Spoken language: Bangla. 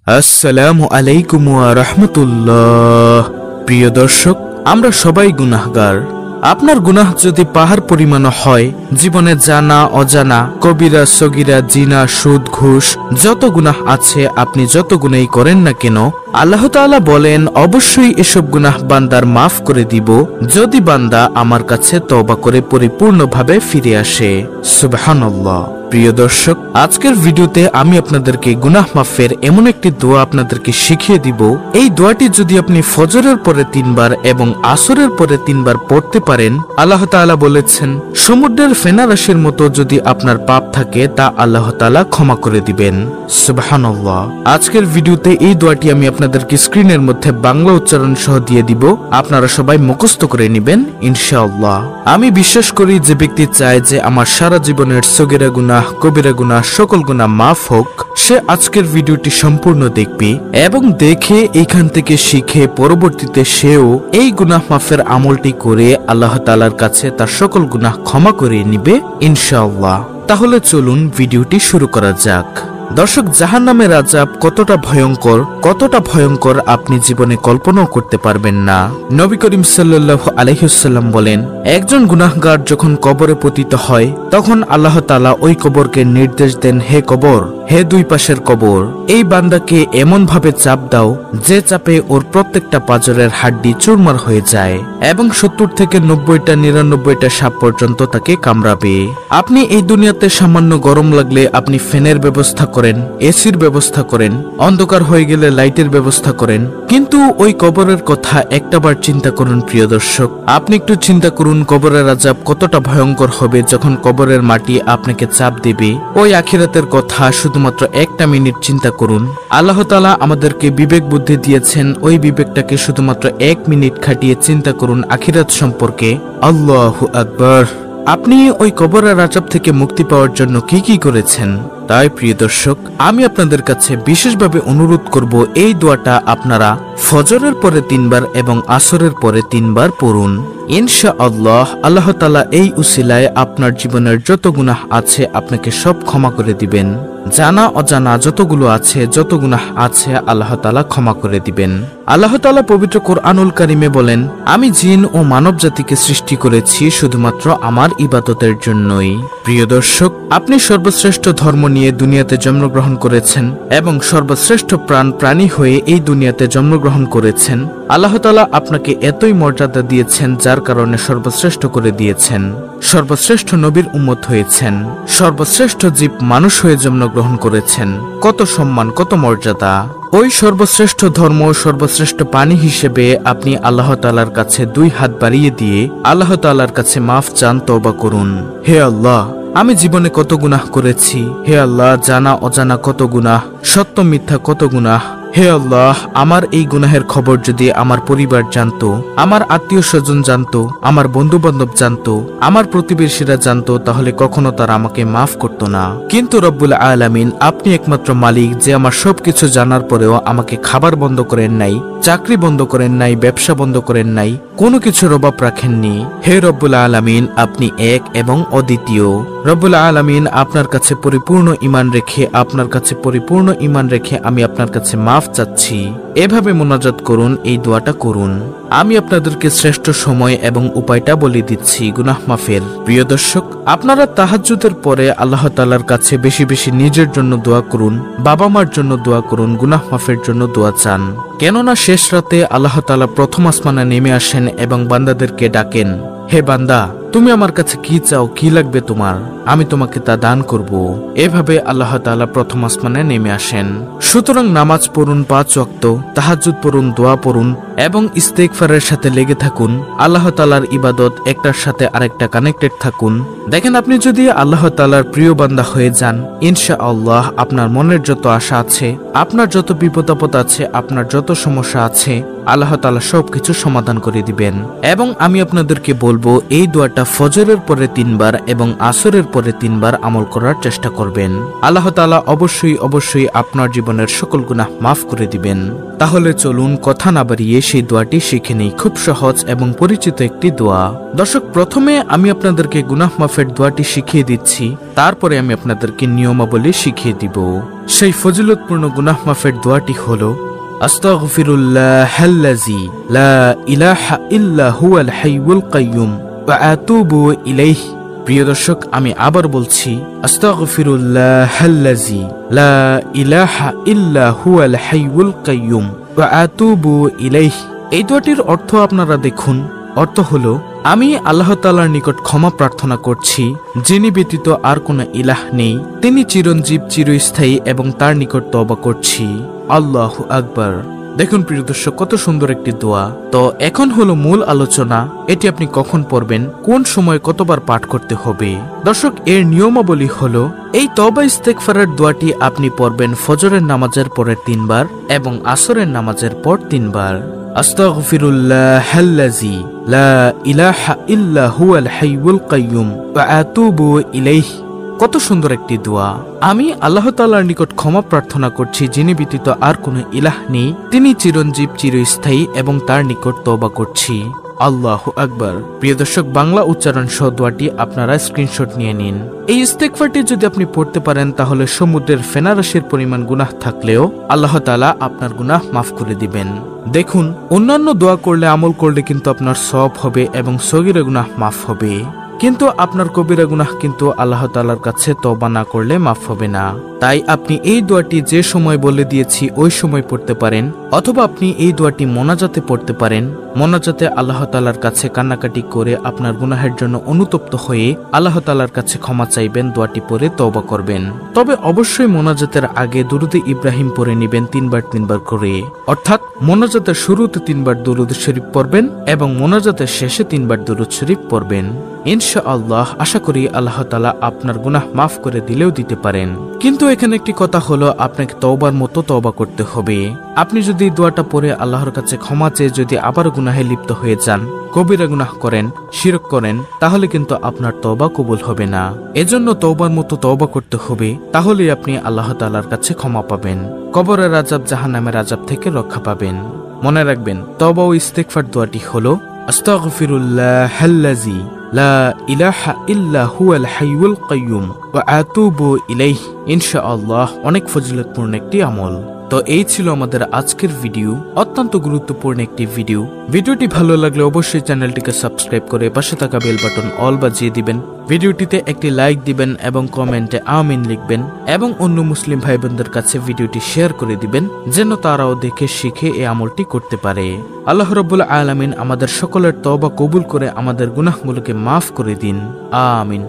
আসসালামু আলাইকুম ওয়া রাহমাতুল্লাহ। প্রিয় দর্শক, আমরা সবাই গুনাহগার। আপনার গুনাহ যদি পাহাড় পরিমাণ হয়, জীবনে জানা অজানা, কবিরা সগীরা, জিনা, সুদ, ঘুষ, যত গুনাহ আছে, আপনি যত গুনাহই করেন না কেন, আল্লাহ তাআলা বলেন অবশ্যই এসব গুনাহ বান্দার মাফ করে দিব যদি বান্দা আমার কাছে তওবা করে পরিপূর্ণভাবে ফিরে আসে। সুবহানাল্লাহ। প্রিয় দর্শক, আজকের ভিডিওতে আমি আপনাদেরকে গুনাহ মাফের এমন একটি দোয়া আপনাদেরকে শিখিয়ে দিব। এই দোয়াটি যদি আপনি ফজরের পরে 3 বার এবং আসরের পরে 3 বার পড়তে পারেন, আল্লাহ তাআলা বলেছেন সমুদ্রের ফেনা রাশির মতো যদি আপনার পাপ থাকে তা আল্লাহ তাআলা ক্ষমা করে দিবেন। সুবহানাল্লাহ। আজকের ভিডিওতে এই দোয়াটি আমি আপনাদেরকে স্ক্রিনের মধ্যে বাংলা উচ্চারণ সহ দিয়ে দিব, আপনারা সবাই মুখস্থ করে নেবেন ইনশাআল্লাহ। আমি বিশ্বাস করি যে ব্যক্তি চায় যে আমার সারা জীবনের সগীরা গুনাহ, কবিরা গুনাহ, সকল গুনাহ মাফ হোক, সে আজকের ভিডিওটি সম্পূর্ণ দেখবে এবং দেখে এখান থেকে শিখে পরবর্তীতে সেও এই গুনাহ মাফের আমলটি করে আল্লাহ তাআলার কাছে তার সকল গুনাহ ক্ষমা করে নিবে ইনশাআল্লাহ। তাহলে চলুন ভিডিওটি শুরু করা যাক। দর্শক, জাহান্নামের আযাব কতটা ভয়ঙ্কর আপনি জীবনে কল্পনাও করতে পারবেন না। নবী করিম সাল্লাল্লাহু আলাইহি ওয়াসাল্লাম বলেন, একজন গুনাহগার যখন কবরে পতিত হয় তখন আল্লাহ তাআলা ওই কবরকে নির্দেশ দেন, হে কবর, হে দুই পাশের কবর, এই বান্দাকে এমন ভাবে চাপ দাও যে চাপে ওর প্রত্যেকটা পাঁজরের হাড্ডি চুরমার হয়ে যায় এবং 70 থেকে 90টা 99টা সাপ পর্যন্ত তাকে কামড়াবে। আপনি এই দুনিয়াতে সামান্য গরম লাগলে আপনি ফ্যানের ব্যবস্থা করেন, এসির ব্যবস্থা করেন, অন্ধকার হয়ে গেলে লাইটের ব্যবস্থা করেন, কিন্তু ওই কবরের কথা একটাবার চিন্তা করুন। প্রিয় দর্শক, আপনি একটু চিন্তা করুন কবরের আযাব কতটা ভয়ঙ্কর হবে যখন কবরের মাটি আপনাকে চাপ দেবে। ওই আখিরাতের কথা শুধুমাত্র একটা মিনিট চিন্তা করুন। আল্লাহ তাআলা আমাদেরকে বিবেক বুদ্ধি দিয়েছেন, ওই বিবেকটাকে শুধুমাত্র 1 মিনিট খাটিয়ে চিন্তা করুন আখিরাত সম্পর্কে। আল্লাহু আকবার। আপনি ওই কবরের আযাব থেকে মুক্তি পাওয়ার জন্য কি করেছেন? তাই প্রিয় দর্শক, আমি আপনাদের কাছে বিশেষভাবে অনুরোধ করব এই দোয়াটা আপনারা ফজরের পরে 3 বার এবং আসরের পরে 3 বার পড়ুন ইনশাআল্লাহ। আল্লাহ তাআলা এই উসিলায় আপনার জীবনের যত গুনাহ আছে আপনাকে সব ক্ষমা করে দিবেন। জানা অজানা যতগুলো আছে, যত গুনাহ আছে আল্লাহ তাআলা ক্ষমা করে দিবেন। আল্লাহ তাআলা পবিত্র কোরআনুল কারীমে বলেন, আমি জিন ও মানব জাতিকে সৃষ্টি করেছি শুধুমাত্র আমার ইবাদতের জন্যই। প্রিয় দর্শক, আপনি সর্বশ্রেষ্ঠ ধর্ম নিয়ে দুনিয়াতে জন্মগ্রহণ করেছেন এবং সর্বশ্রেষ্ঠ প্রাণী হয়ে এই দুনিয়াতে জন্মগ্রহণ করেছেন। আল্লাহ তাআলা আপনাকে এতই মর্যাদা দিয়েছেন যার কারণে সর্বশ্রেষ্ঠ করে দিয়েছেন। সর্বশ্রেষ্ঠ নবীর উম্মত হয়েছেন, সর্বশ্রেষ্ঠ জীব মানুষ হয়ে জন্মগ্রহণ করেছেন। কত সম্মান, কত মর্যাদা! ওই সর্বশ্রেষ্ঠ ধর্ম, সর্বশ্রেষ্ঠ পানি হিসেবে আপনি আল্লাহ তাআলার কাছে 2 হাত বাড়িয়ে দিয়ে আল্লাহ তাআলার কাছে মাফ চান, তওবা করুন। হে আল্লাহ, আমি জীবনে কত গুনাহ করেছি। হে আল্লাহ, জানা অজানা কত গুনাহ, সত্য মিথ্যা কত গুনাহ। হে আল্লাহ, আমার এই গুনাহের খবর যদি আমার পরিবার জানতো, আমার আত্মীয় স্বজন জানতো, আমার বন্ধু বান্ধব জানতো, আমার প্রতিবেশীরা জানতো, তাহলে কখনো তারা আমাকে মাফ করতো না। কিন্তু রব্বুল আলামিন, আপনি একমাত্র মালিক যে আমার সবকিছু জানার পরেও আমাকে খাবার বন্ধ করেন নাই, চাকরি বন্ধ করেন নাই, ব্যবসা বন্ধ করেন নাই, কোনো কিছুর অভাব রাখেননি। হে রব্বুল আলামিন, আপনি এক এবং অদ্বিতীয়। রব্বুল আলামিন, আপনার কাছে পরিপূর্ণ ঈমান রেখে আমি আপনার কাছে মাফ চাচ্ছি। এভাবে মুনাজাত করুন, এই দোয়াটা করুন। আমি আপনাদেরকে শ্রেষ্ঠ সময় এবং উপায়টা বলে দিচ্ছি গুনাহ মাফের। প্রিয় দর্শক, আপনারা তাহাজ্জুদের পরে আল্লাহ তাআলার কাছে বেশি বেশি নিজের জন্য দোয়া করুন, বাবা মার জন্য দোয়া করুন, গুনাহ মাফের জন্য দোয়া চান। কেননা শেষ রাতে আল্লাহ তাআলা প্রথম আসমানে নেমে আসেন এবং বান্দাদেরকে ডাকেন, হে বান্দা, তুমি আমার কাছে কি চাও, কি লাগবে তোমার, আমি তোমাকে তা দান করব। এভাবে আল্লাহ তাআলা প্রথম আসমানে নেমে আসেন। সুতরাং নামাজ পড়ুন 5 ওয়াক্ত, তাহাজ্জুদ পড়ুন, দোয়া পড়ুন এবং ইস্তেগফারের সাথে লেগে থাকুন। আল্লাহ তাআলার ইবাদত একটার সাথে আরেকটা কানেক্টেড থাকুন। দেখেন, আপনি যদি আল্লাহ তাআলার প্রিয় বান্দা হয়ে যান, ইনশাআল্লাহ আপনার মনের যত আশা আছে, আপনার যত বিপদ আপদ আছে, আপনার যত সমস্যা আছে, আল্লাহ তাআলা সবকিছু সমাধান করে দিবেন। এবং আমি আপনাদেরকে বলবো এই দোয়াটা ফজরের পরে 3 বার এবং আসরের পরে 3 বার আমল করার চেষ্টা করবেন। আল্লাহ তাআলা অবশ্যই আপনার জীবনের সকল গুনাহ মাফ করে দিবেন। তাহলে চলুন কথা না বাড়িয়ে সেই দোয়াটি শিখে নেই। খুব সহজ এবং পরিচিত একটি দোয়া। দর্শক, প্রথমে আমি আপনাদেরকে গুনাহ মাফের দোয়াটি শিখিয়ে দিচ্ছি, তারপরে আমি আপনাদেরকে নিয়মাবলী শিখিয়ে দিব। সেই ফজিলতপূর্ণ গুনাহ মাফের দোয়াটি হলো আস্তাগফিরুল্লাহাল্লাযী লা ইলাহা ইল্লা হুয়াল হাইয়ুল কাইয়্যুম ওয়া আতুবু ইলাইহি। প্রিয় দর্শক, আমি আবার বলছি, আস্তাগফিরুল্লাহাল্লাযী লা ইলাহা ইল্লা হুয়াল হাইয়ুল কাইয়্যুম ওয়া আতুবু ইলাইহি। এই দোয়াটির অর্থ আপনারা দেখুন। অর্থ হলো, আমি আল্লাহ তাআলার নিকট ক্ষমা প্রার্থনা করছি, যিনি ব্যতীত আর কোনো ইলাহ নেই, তিনি চিরঞ্জীব, চিরস্থায়ী, এবং তার নিকট তওবা করছি। আল্লাহু আকবার। দেখুন প্রিয় দর্শক, কত সুন্দর একটি দোয়া। তো এখন হলো মূল আলোচনা। এটি আপনি কখন পড়বেন, কোন সময় কতবার পাঠ করতে হবে। দর্শক, এর নিয়মাবলী হলো, এই তওবা ইস্তেগফারের দোয়াটি আপনি পড়বেন ফজরের নামাজের পরে 3 বার এবং আসরের নামাজের পর 3 বার। আস্তাগফিরুল্লাহাল্লাযী লা ইলাহা ইল্লা হুয়াল হাইয়ুল কাইয়্যুম ওয়া আতুবু ইলাইহি। কত সুন্দর একটি দোয়া। আমি আল্লাহ তাআলার নিকট ক্ষমা প্রার্থনা করছি, যিনি ব্যতীত আর কোনো ইলাহ নেই, তিনি চিরঞ্জীব, চিরস্থায়ী, এবং তার নিকট তওবা করছি। আল্লাহু আকবার। প্রিয় দর্শক, বাংলা উচ্চারণ সহ দোয়াটি আপনারা স্ক্রিনশট নিয়ে নিন। এই ইস্তেগফারটি যদি আপনি পড়তে পারেন, তাহলে সমুদ্রের ফেনারাশির পরিমাণ গুনাহ থাকলেও আল্লাহ তাআলা আপনার গুনাহ মাফ করে দিবেন। দেখুন, অন্যান্য দোয়া করলে, আমল করলে কিন্তু আপনার সওয়াব হবে এবং সগীরা গুনাহ মাফ হবে, কিন্তু আপনার কবিরা গুনাহ কিন্তু আল্লাহ তাআলার কাছে তওবা না করলে মাফ হবে না। তাই আপনি এই দোয়াটি যে সময় বলে দিয়েছি ওই সময় পড়তে পারেন, অথবা আপনি এই দোয়াটি মোনাজাতে পড়তে পারেন। মোনাজাতে আল্লাহ তাআলার কাছে কান্নাকাটি করে আপনার গুনাহের জন্য অনুতপ্ত হয়ে আল্লাহ তাআলার কাছে ক্ষমা চাইবেন, দোয়াটি পড়ে তওবা করবেন। তবে অবশ্যই মোনাজাতের আগে দুরুদে ইব্রাহিম পড়ে নেবেন 3 বার করে, অর্থাৎ মোনাজাতের শুরুতে 3 বার দুরুদ শরীফ পড়বেন এবং মোনাজাতের শেষে 3 বার দুরুদ শরীফ পড়বেন। ইনশাআল্লাহ আশা করি আল্লাহ তাআলা আপনার গুনাহ মাফ করে দিলেও দিতে পারেন। কিন্তু এখানে একটি কথা হলো, আপনাকে তওবার মতো তওবা করতে হবে। আপনি যদি দোয়াটা পড়ে আল্লাহর কাছে ক্ষমা চেয়ে যদি আবার গুনাহে লিপ্ত হয়ে যান, কবিরা গুনাহ করেন, শিরক করেন, তাহলে কিন্তু আপনার তওবা কবুল হবে না। এজন্য তওবার মতো তওবা করতে হবে, তাহলেই আপনি আল্লাহ তাআলার কাছে ক্ষমা পাবেন, কবরের আযাব, জাহান্নামের আযাব থেকে রক্ষা পাবেন। মনে রাখবেন, তওবা ও ইস্তেগফার দোয়াটি হলো আস্তাগফিরুল্লাহাল্লাযী লা ইলাহা ইল্লা হুয়াল হাইয়ুল কাইয়্যুম ওয়া আতুবু ইলাইহি। ইনশাআল্লাহ অনেক ফজিলতপূর্ণ একটি আমল। তো এই ছিল আমাদের আজকের ভিডিও, অত্যন্ত গুরুত্বপূর্ণ একটি ভিডিও। ভিডিওটি ভালো লাগলে অবশ্যই চ্যানেলটিকে সাবস্ক্রাইব করে পাশে থাকা বেল বাটন অল বাজিয়ে দিবেন। ভিডিওটিতে একটি লাইক দিবেন এবং কমেন্টে আমিন লিখবেন এবং অন্য মুসলিম ভাই বোনদের কাছে ভিডিওটি শেয়ার করে দিবেন, যেন তারাও দেখে শিখে এই আমলটি করতে পারে। আল্লাহ রাব্বুল আলামিন আমাদের সকলের তওবা কবুল করে আমাদের গুনাহগুলোকে মাফ করে দিন। আমিন।